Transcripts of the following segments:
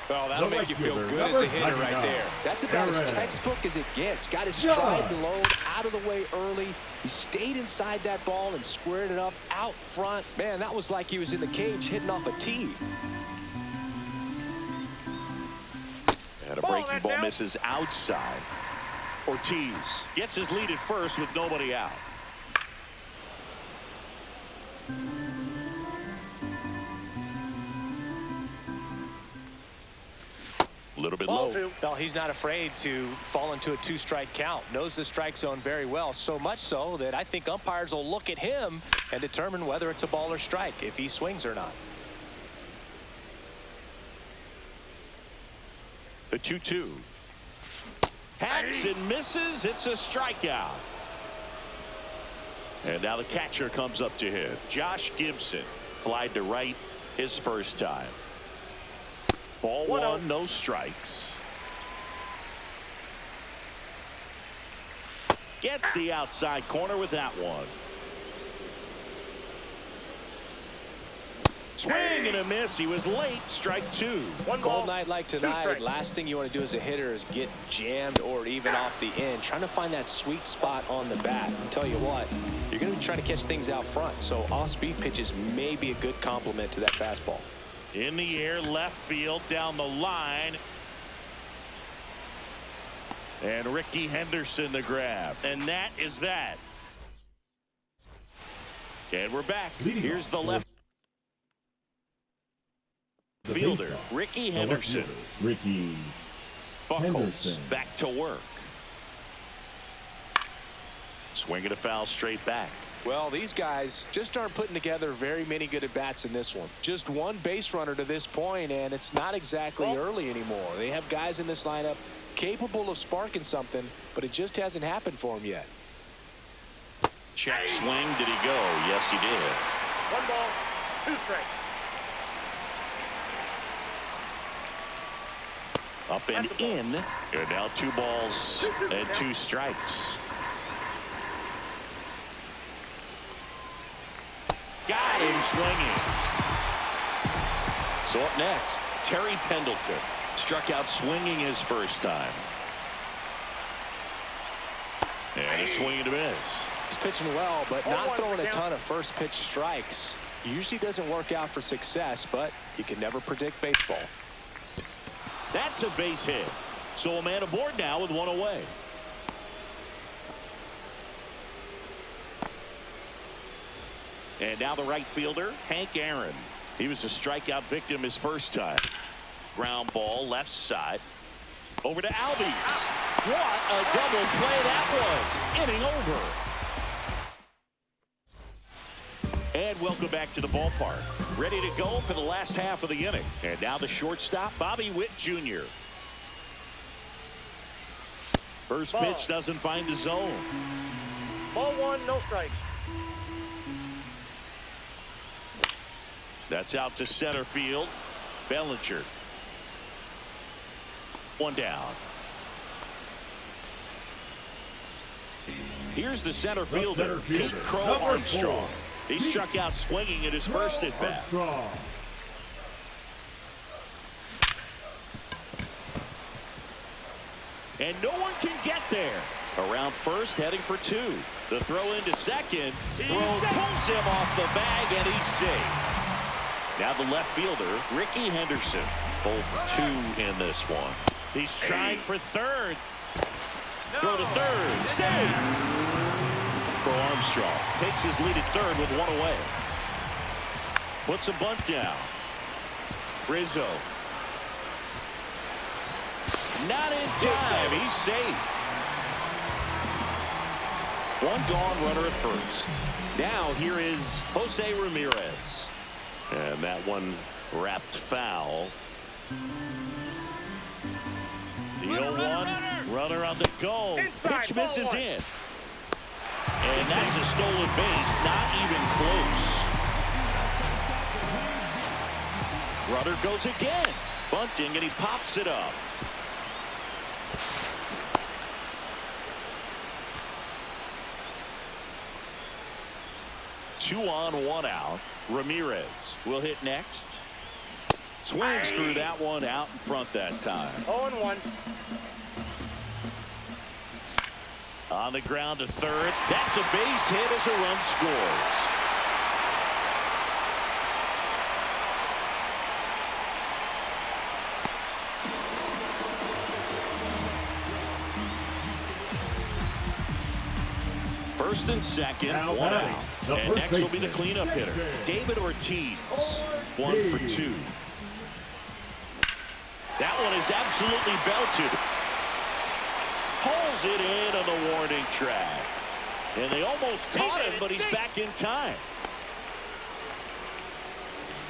Well, that'll make you feel good as a hitter right there. That's about as textbook as it gets. Got his stride low, out of the way early. He stayed inside that ball and squared it up out front. Man, that was like he was in the cage hitting off a tee. And a breaking ball misses outside. Ortiz gets his lead at first with nobody out. A little bit low. Well, he's not afraid to fall into a two-strike count. Knows the strike zone very well, so much so that I think umpires will look at him and determine whether it's a ball or strike, if he swings or not. The 2-2. Hacks and misses. It's a strikeout. And now the catcher comes up to hit. Josh Gibson flied to right his first time. Ball one, no strikes. Gets the outside corner with that one. Swing and a miss. He was late. Strike two. Cold night like tonight, last thing you want to do as a hitter is get jammed or even off the end. Trying to find that sweet spot on the bat. I'll tell you what, you're going to be trying to catch things out front. So off-speed pitches may be a good complement to that fastball. In the air, left field, down the line. And Ricky Henderson the grab. And that is that. And we're back. Here's the left fielder, Ricky Henderson. Ricky Buckles back to work. Swinging a foul straight back. Well, these guys just aren't putting together very many good at-bats in this one. Just one base runner to this point, and it's not exactly early anymore. They have guys in this lineup capable of sparking something, but it just hasn't happened for them yet. Check swing. Did he go? Yes, he did. 1 ball, 2 strikes. Up and in. And now 2 balls and 2 strikes. Got him swinging. So up next, Terry Pendleton. Struck out swinging his first time. And a swing and a miss. He's pitching well, but not throwing a ton of first pitch strikes. Usually doesn't work out for success, but you can never predict baseball. That's a base hit. So a man aboard now with 1 away. And now the right fielder, Hank Aaron. He was a strikeout victim his first time. Ground ball left side. Over to Albies. What a double play that was. Inning over. And welcome back to the ballpark. Ready to go for the last half of the inning. And now the shortstop, Bobby Witt Jr. First pitch doesn't find the zone. Ball 1, no strikes. That's out to center field. Bellinger. 1 down. Here's the center fielder, Pete Crow Armstrong. He struck out swinging at his first at bat. And no one can get there. Around first, heading for 2. The throw into second. Throw pulls him off the bag, and he's safe. Now the left fielder, Ricky Henderson. 0 for 2 in this one. He's trying for third. Throw to third. Save. Crow Armstrong takes his lead at third with 1 away. Puts a bunt down. Rizzo. Not in time. He's safe. 1 gone, runner at first. Now here is Jose Ramirez. And that one wrapped foul. The 0-1 runner on the go. Pitch misses in. And that's a stolen base. Not even close. Runner goes again. Bunting, and he pops it up. Two on, 1 out. Ramirez will hit next. Swings through that one out in front that time. 0-1. On the ground to third. That's a base hit as a run scores. First and second, one out. And next will be the cleanup hitter, David Ortiz, 1 for 2. That one is absolutely belted. Pulls it in on the warning track. And they almost caught him, but he's back in time.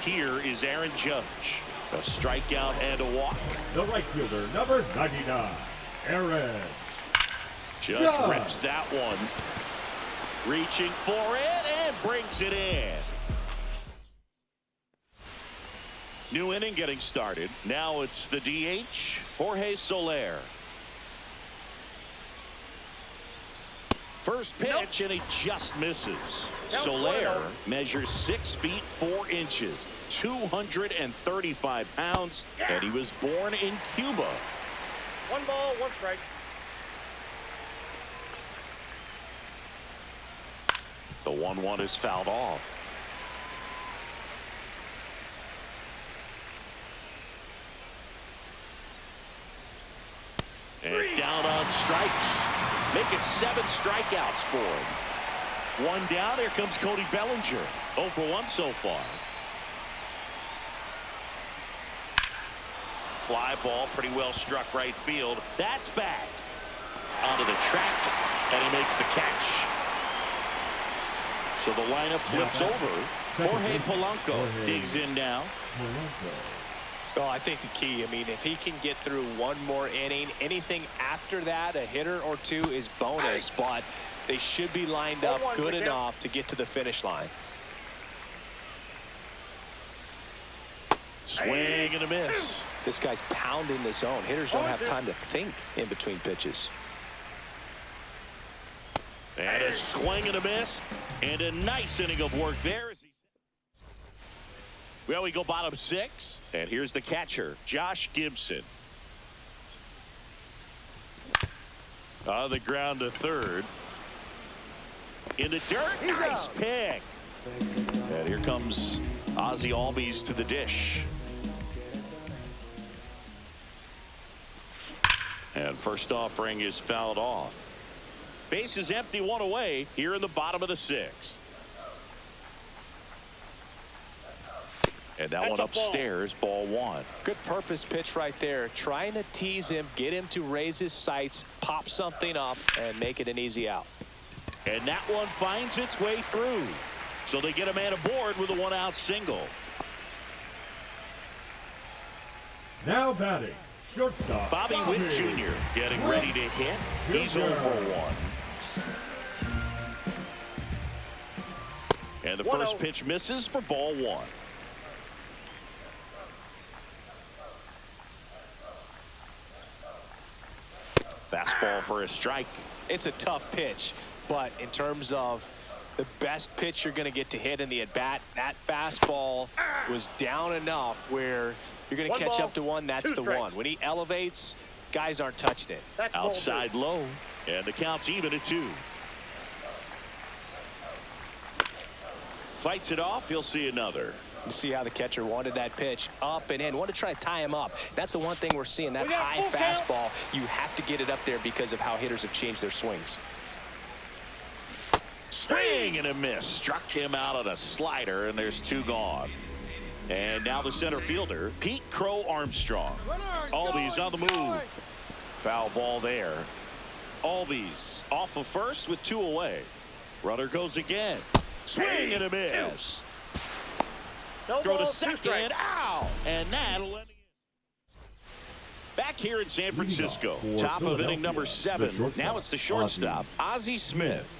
Here is Aaron Judge. A strikeout and a walk. The right fielder, number 99, Aaron Judge rips that one. Reaching for it and brings it in. New inning getting started. Now it's the DH, Jorge Soler. First pitch, and he just misses. Soler measures 6 feet 4 inches, 235 pounds, and he was born in Cuba. 1 ball, 1 strike. The 1-1 is fouled off. And down on strikes. Make it 7 strikeouts for him. 1 down. Here comes Cody Bellinger. 0 for 1 so far. Fly ball pretty well struck right field. That's back. Onto the track. And he makes the catch. So the lineup flips over. Jorge Polanco digs in now. Well, I think the key, I mean, if he can get through 1 more inning, anything after that, a hitter or 2 is bonus, but they should be lined up good enough to get to the finish line. Swing and a miss. This guy's pounding the zone. Hitters don't have time to think in between pitches. And a swing and a miss. And a nice inning of work there. Well, we go bottom 6. And here's the catcher, Josh Gibson. On the ground to third. In the dirt. Nice pick. And here comes Ozzie Albies to the dish. And first offering is fouled off. Base is empty, 1 away here in the bottom of the 6th. And that one upstairs, ball 1. Good purpose pitch right there. Trying to tease him, get him to raise his sights, pop something up, and make it an easy out. And that one finds its way through. So they get a man aboard with a 1-out single. Now batting, shortstop Bobby Witt Jr. getting ready to hit. He's 0 for 1. And the first pitch misses for ball 1. Fastball for a strike. It's a tough pitch, but in terms of the best pitch you're going to get to hit in the at-bat, that fastball was down enough where you're going to catch up to 1. That's the 1. When he elevates, guys aren't touching it. Outside low, and the count's even at 2. Fights it off. He'll see another. You see how the catcher wanted that pitch up and in. Want to try to tie him up. That's the one thing we're seeing. That high fastball, you have to get it up there because of how hitters have changed their swings. Swing and a miss. Struck him out on a slider, and there's 2 gone. And now the center fielder, Pete Crow Armstrong. Albies on the move. Foul ball there. Albies off of first with 2 away. Runner goes again. Swing and a miss. Throw to second. Ow! And that'll end it. Back here in San Francisco. Top of inning number 7. Now it's the shortstop, Ozzie Smith.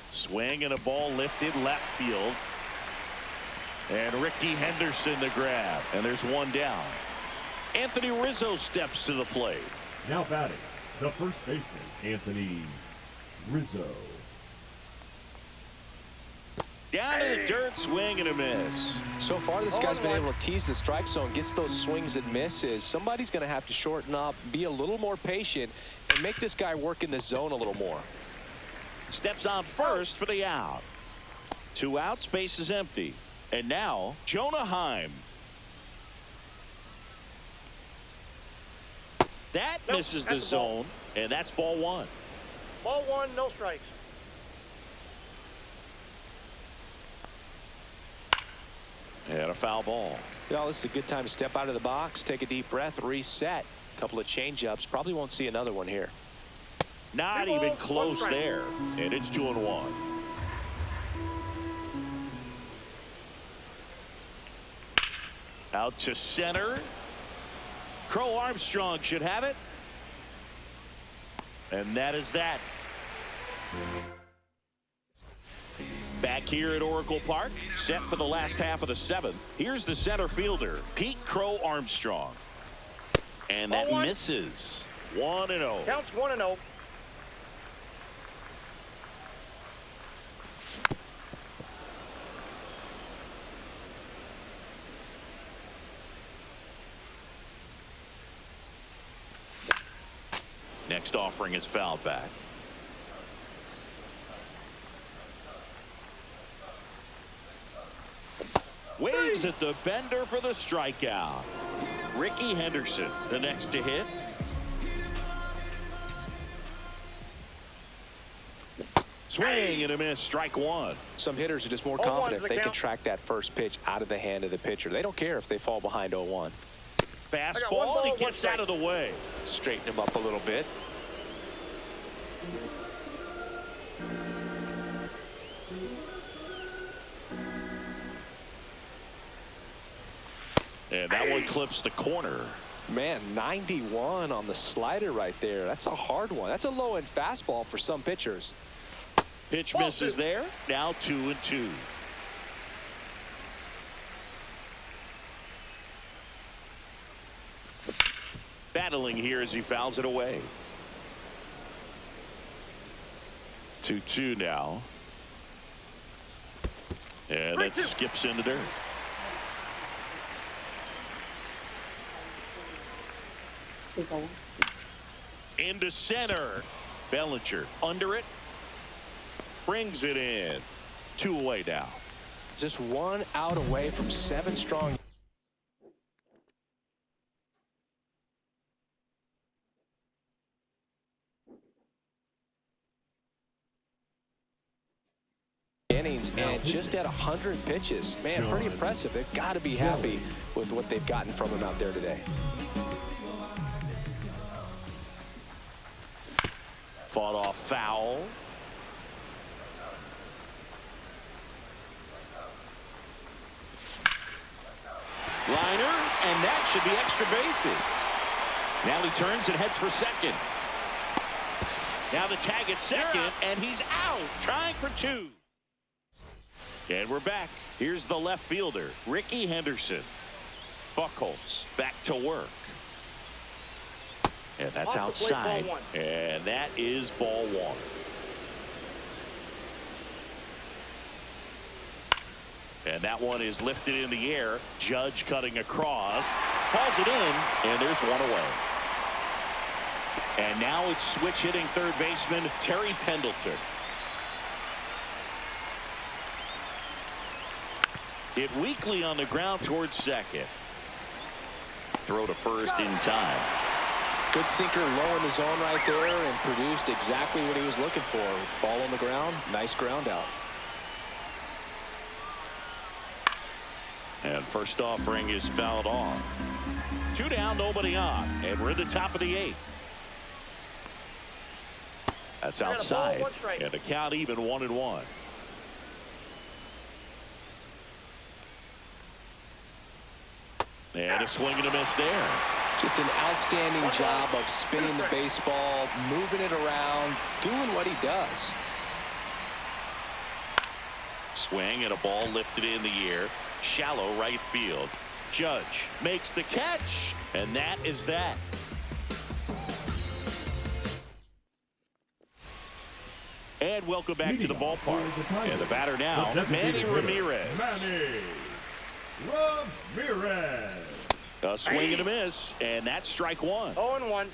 Swing and a ball lifted left field. And Ricky Henderson to grab. And there's 1 down. Anthony Rizzo steps to the plate. Now batting, the first baseman, Anthony Rizzo. Down to the dirt, swing and a miss. So far, this guy's been able to tease the strike zone, gets those swings and misses. Somebody's going to have to shorten up, be a little more patient, and make this guy work in the zone a little more. Steps on first for the out. 2 outs, base is empty. And now, Jonah Heim. That misses the zone, and that's ball 1. Ball 1, no strikes. And a foul ball. You know, this is a good time to step out of the box, take a deep breath, reset. A couple of change-ups. Probably won't see another one here. Not even close there. And it's 2-1. Out to center. Crow Armstrong should have it. And that is that. Back here at Oracle Park, set for the last half of the 7th. Here's the center fielder, Pete Crow Armstrong. And that misses. 1-0. Counts 1-0. Next offering is fouled back. Waves at the bender for the strikeout. Ricky Henderson, the next to hit. Swing and a miss, strike 1. Some hitters are just more confident if they can track that first pitch out of the hand of the pitcher. They don't care if they fall behind 0-1. Fastball, and he gets out of the way. Straighten him up a little bit. And that one clips the corner. Man, 91 on the slider right there. That's a hard one. That's a low-end fastball for some pitchers. Pitch misses there. Now 2-2. Battling here as he fouls it away. 2-2 now. And that skips into dirt. Into center. Bellinger under it. Brings it in. 2 away now. Just 1 out away from 7 strong. Innings and just at 100 pitches. Man, pretty impressive. They've got to be happy with what they've gotten from him out there today. Fought off foul. Liner, and that should be extra bases. Now he turns and heads for second. Now the tag at second, and he's out, trying for 2. And we're back. Here's the left fielder, Ricky Henderson. Buchholz back to work. And that's outside. And that is ball 1. And that one is lifted in the air. Judge cutting across. Calls it in, and there's 1 away. And now it's switch hitting third baseman Terry Pendleton. Hit weakly on the ground towards second. Throw to first in time. Good sinker low in the zone right there and produced exactly what he was looking for. Ball on the ground, nice ground out. And first offering is fouled off. 2 down, nobody on, and we're at the top of the 8th. That's outside, and the count even 1-1. And a swing and a miss there. Just an outstanding job of spinning the baseball, moving it around, doing what he does. Swing and a ball lifted in the air. Shallow right field. Judge makes the catch, and that is that. And welcome back to the Leading off for ballpark. the Tigers, And the batter now, the designated Manny hitter, Ramirez. Manny Ramirez. A swing and a miss, and that's strike one. 0-1.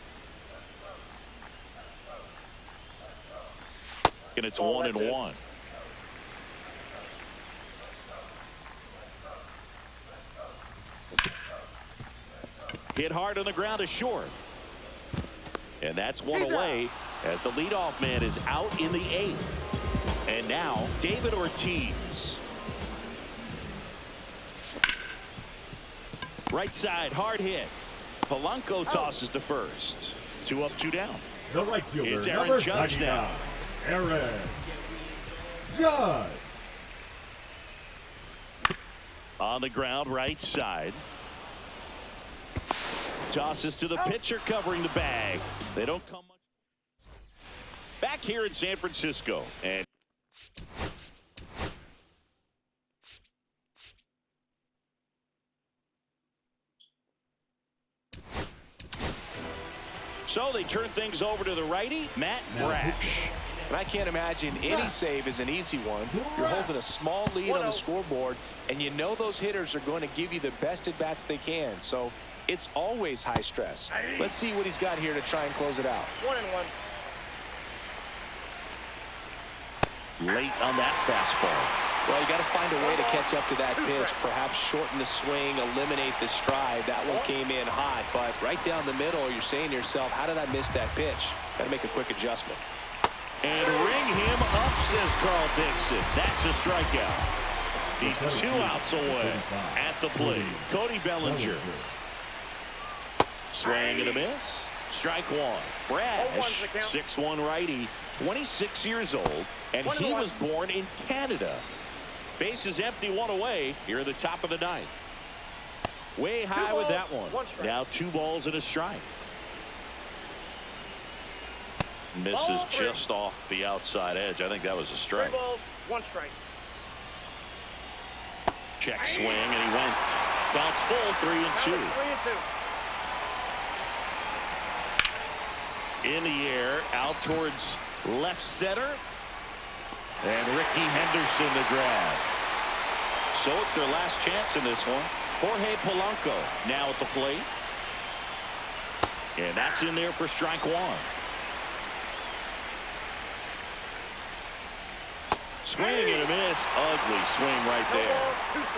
And it's Oh, 1-1. Hit hard on the ground is short. And that's one away as the leadoff man is out in the 8th. And now David Ortiz. Right side, hard hit. Polanco tosses to first. 2 up, 2 down. The right fielder, It's Aaron number Judge 99, now. Aaron Judge. On the ground, right side. Tosses to the pitcher covering the bag. They don't come much. Back here in San Francisco. And so they turn things over to the righty, Matt Brash. And I can't imagine any save is an easy one. You're holding a small lead on the scoreboard, and you know those hitters are going to give you the best at-bats they can. So it's always high stress. Let's see what he's got here to try and close it out. 1-1. Late on that fastball. Well, you got to find a way to catch up to that pitch. Perhaps shorten the swing, eliminate the stride. That one came in hot, but right down the middle, you're saying to yourself, how did I miss that pitch? Got to make a quick adjustment. And ring him up, says Carl Dixon. That's a strikeout. He's 2 outs away at the plate. Cody Bellinger. Swing and a miss. Strike one. Brash, 6'1" righty, 26 years old, and he was born in Canada. Bases empty, 1 away here at the top of the 9th. Way high with that one. Now 2 balls and a strike. Misses just off the outside edge. I think that was a strike. 3 balls, 1 strike. Check swing, and he went. Bounce full, 3-2. 3-2. In the air, out towards left center. And Ricky Henderson the grab. So it's their last chance in this one. Jorge Polanco now at the plate. And that's in there for strike one. Swing and a miss. Ugly swing right there.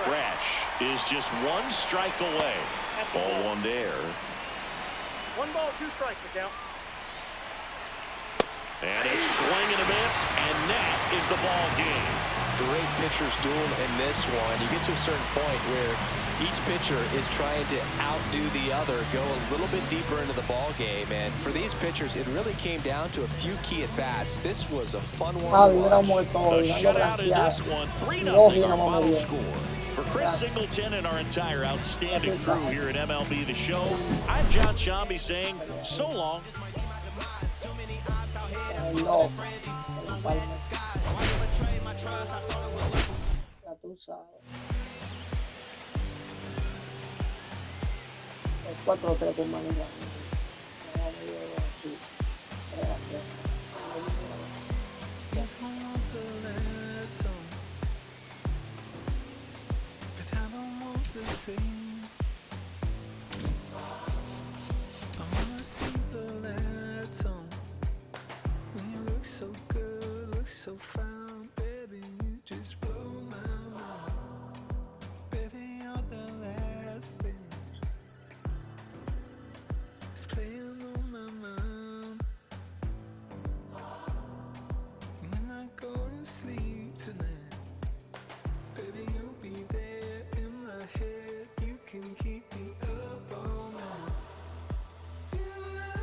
Brash is just 1 strike away. Ball 1 there. 1 ball, 2 strikes to count. And a swing and a miss, and that is the ball game. Great pitcher's duel in this one. You get to a certain point where each pitcher is trying to outdo the other, go a little bit deeper into the ball game. And for these pitchers, it really came down to a few key at-bats. This was a fun one to watch. The shutout in this one, 3-0 our final score. For Chris Singleton and our entire outstanding crew here at MLB The Show, I'm John Shambi saying so long. No. Ya tú sabes. El 4-3 por manera. So fine, baby, you just blow my mind. Baby, you're the last thing that's playing on my mind. When I go to sleep tonight, baby, you'll be there in my head. You can keep me up all night. You light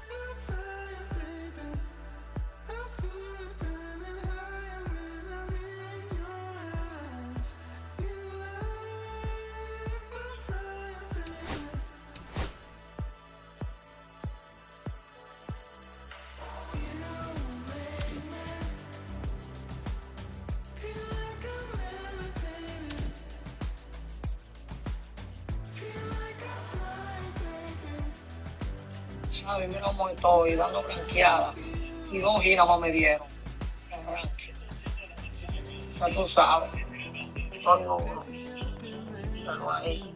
my fire, baby. I feel it burning higher when I'm in your eyes. You light my fire, baby. You make me feel like I'm levitating. Feel like I'm flying, baby. Sabe, mira cómo estoy dando blanqueada. Y 2 hits nada más me dieron. Ya tú sabes. Estoy duro. Pero ahí.